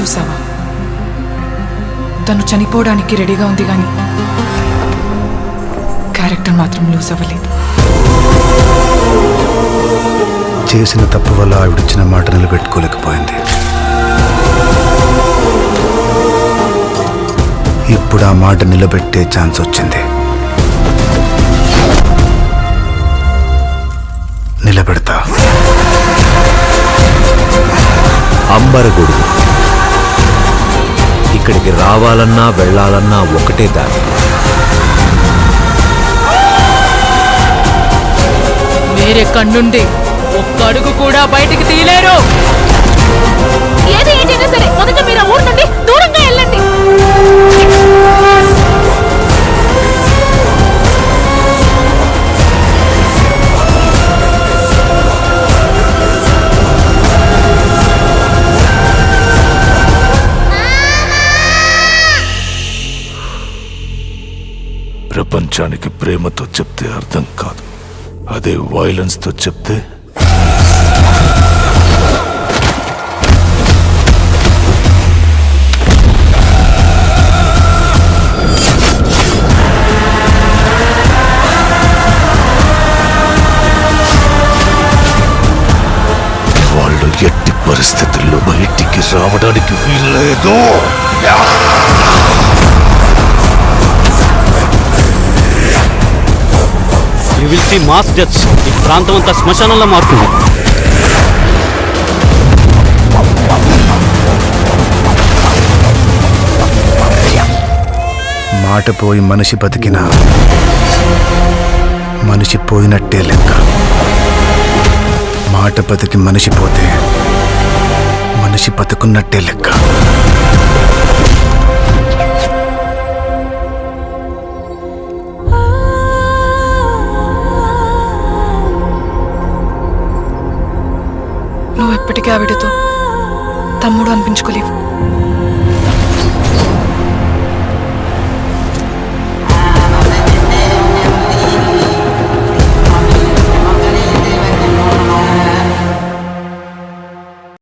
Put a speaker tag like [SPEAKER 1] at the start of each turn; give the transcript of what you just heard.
[SPEAKER 1] చూసావా? తను చనిపోవడానికి రెడీగా ఉంది కానీ క్యారెక్టర్ మాత్రం లూజ్ అవ్వలేదు.
[SPEAKER 2] చేసిన తప్పు వల్ల ఆవిడిచ్చిన మాట నిలబెట్టుకోలేకపోయింది. ఇప్పుడు ఆ మాట నిలబెట్టే ఛాన్స్ వచ్చింది. నిలబెడతా.
[SPEAKER 3] అంబరగొడుగు ఇక్కడికి రావాలన్నా వెళ్ళాలన్నా ఒకటే దారి.
[SPEAKER 1] వేరే కన్నుండి ఒక్క అడుగు కూడా బయటికి తీయలేరు.
[SPEAKER 4] ఏది ఏంటైనా సరే మొదట మీరు ఆ ఊరు నుండి దూరంగా వెళ్ళండి.
[SPEAKER 5] ప్రపంచానికి ప్రేమతో చెప్తే అర్థం కాదు, అదే వైలెన్స్తో చెప్తే వాళ్ళు ఎట్టి పరిస్థితుల్లో బయటికి రావడానికి వీల్లేదు.
[SPEAKER 6] You will see mass deaths. ఈ ప్రాంతం అంతా శ్మశానంలో మారుతుంది.
[SPEAKER 2] మాట పోయి మనిషి బతికినా మనిషి పోయినట్టే లెక్క. మాట బతికి మనిషి పోతే మనిషి బతుకున్నట్టే లెక్క.
[SPEAKER 1] నువ్వు ఎప్పటికీ ఆవిడతో తమ్ముడు అనిపించుకోలేవు.